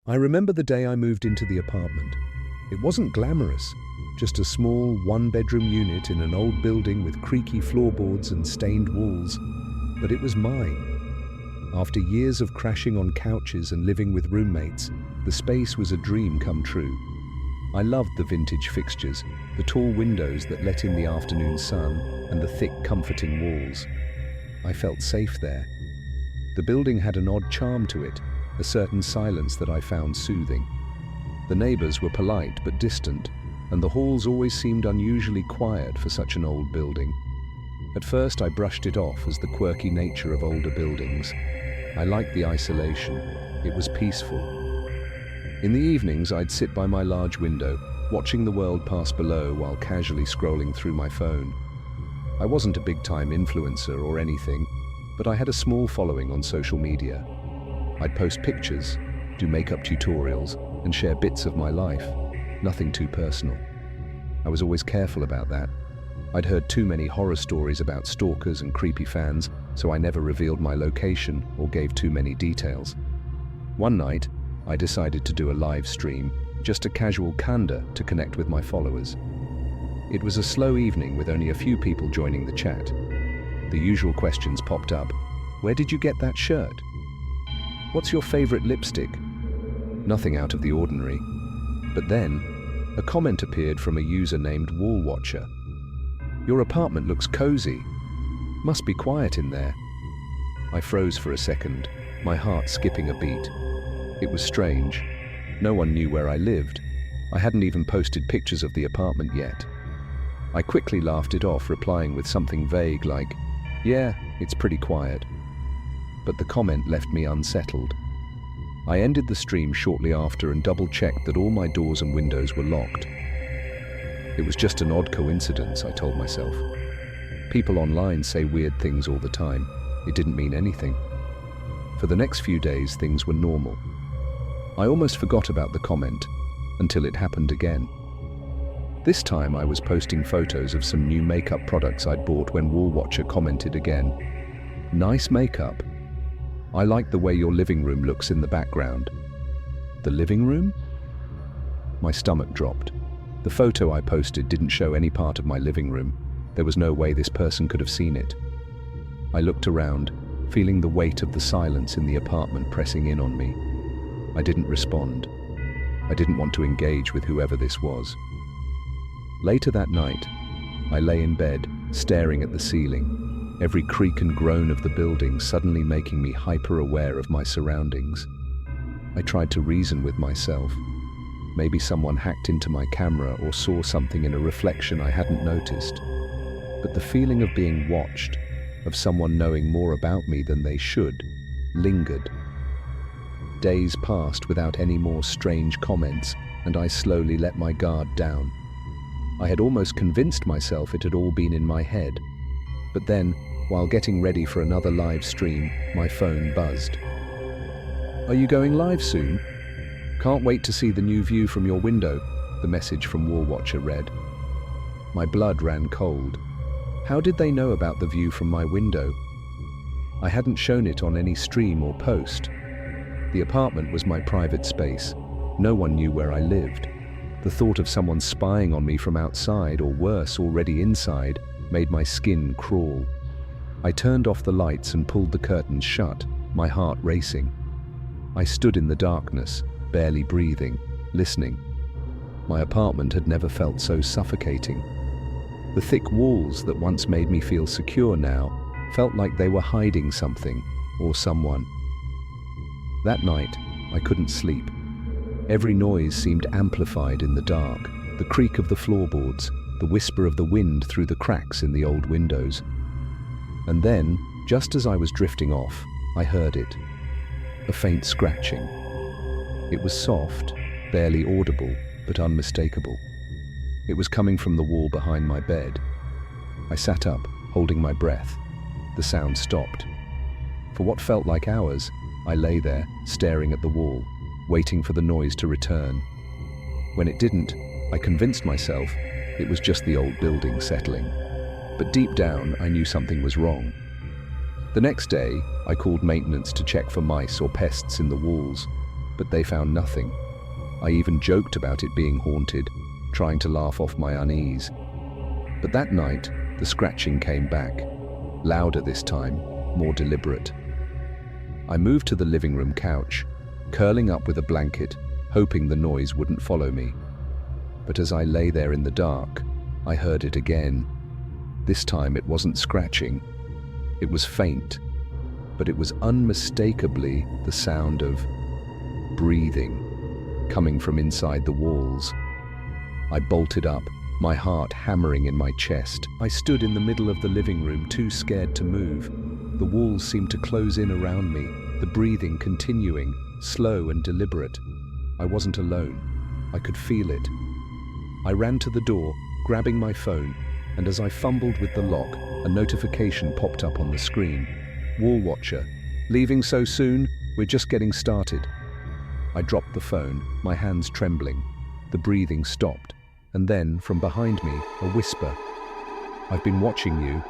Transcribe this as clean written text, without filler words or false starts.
I remember the day I moved into the apartment. It wasn't glamorous, just a small one-bedroom unit in an old building with creaky floorboards and stained walls, but it was mine. After years of crashing on couches and living with roommates, the space was a dream come true. I loved the vintage fixtures, the tall windows that let in the afternoon sun, and the thick, comforting walls. I felt safe there. The building had an odd charm to it, a certain silence that I found soothing. The neighbors were polite but distant, and the halls always seemed unusually quiet for such an old building. At first I brushed it off as the quirky nature of older buildings. I liked the isolation. It was peaceful. In the evenings I'd sit by my large window, watching the world pass below while casually scrolling through my phone. I wasn't a big-time influencer or anything, but I had a small following on social media. I'd post pictures, do makeup tutorials, and share bits of my life. Nothing too personal. I was always careful about that. I'd heard too many horror stories about stalkers and creepy fans, so I never revealed my location or gave too many details. One night, I decided to do a live stream, just a casual candor to connect with my followers. It was a slow evening with only a few people joining the chat. The usual questions popped up. Where did you get that shirt? What's your favorite lipstick? Nothing out of the ordinary. But then, a comment appeared from a user named Wall Watcher. Your apartment looks cozy. Must be quiet in there. I froze for a second, my heart skipping a beat. It was strange. No one knew where I lived. I hadn't even posted pictures of the apartment yet. I quickly laughed it off, replying with something vague like, "Yeah, it's pretty quiet." But the comment left me unsettled. I ended the stream shortly after and double-checked that all my doors and windows were locked. It was just an odd coincidence, I told myself. People online say weird things all the time. It didn't mean anything. For the next few days, things were normal. I almost forgot about the comment until it happened again. This time I was posting photos of some new makeup products I'd bought when Wall Watcher commented again. "Nice makeup. I like the way your living room looks in the background." The living room? My stomach dropped. The photo I posted didn't show any part of my living room. There was no way this person could have seen it. I looked around, feeling the weight of the silence in the apartment pressing in on me. I didn't respond. I didn't want to engage with whoever this was. Later that night, I lay in bed, staring at the ceiling, every creak and groan of the building suddenly making me hyper-aware of my surroundings. I tried to reason with myself. Maybe someone hacked into my camera or saw something in a reflection I hadn't noticed. But the feeling of being watched, of someone knowing more about me than they should, lingered. Days passed without any more strange comments, and I slowly let my guard down. I had almost convinced myself it had all been in my head. But then, while getting ready for another live stream, my phone buzzed. "Are you going live soon? Can't wait to see the new view from your window," the message from Wall Watcher read. My blood ran cold. How did they know about the view from my window? I hadn't shown it on any stream or post. The apartment was my private space. No one knew where I lived. The thought of someone spying on me from outside, or worse, already inside, made my skin crawl. I turned off the lights and pulled the curtains shut, my heart racing. I stood in the darkness, barely breathing, listening. My apartment had never felt so suffocating. The thick walls that once made me feel secure now felt like they were hiding something or someone. That night, I couldn't sleep. Every noise seemed amplified in the dark, the creak of the floorboards, the whisper of the wind through the cracks in the old windows. And then, just as I was drifting off, I heard it. A faint scratching. It was soft, barely audible, but unmistakable. It was coming from the wall behind my bed. I sat up, holding my breath. The sound stopped. For what felt like hours, I lay there, staring at the wall, waiting for the noise to return. When it didn't, I convinced myself it was just the old building settling. But deep down, I knew something was wrong. The next day, I called maintenance to check for mice or pests in the walls. but they found nothing. I even joked about it being haunted, trying to laugh off my unease. But that night, the scratching came back, louder this time, more deliberate. I moved to the living room couch, curling up with a blanket, hoping the noise wouldn't follow me. But as I lay there in the dark, I heard it again. This time it wasn't scratching. It was faint, but it was unmistakably the sound of breathing, coming from inside the walls. I bolted up, my heart hammering in my chest. I stood in the middle of the living room, too scared to move. The walls seemed to close in around me, the breathing continuing, slow and deliberate. I wasn't alone. I could feel it. I ran to the door, grabbing my phone, and as I fumbled with the lock, a notification popped up on the screen. Wall watcher. Leaving so soon? We're just getting started. I dropped the phone, my hands trembling. The breathing stopped, and then, from behind me, a whisper. I've been watching you.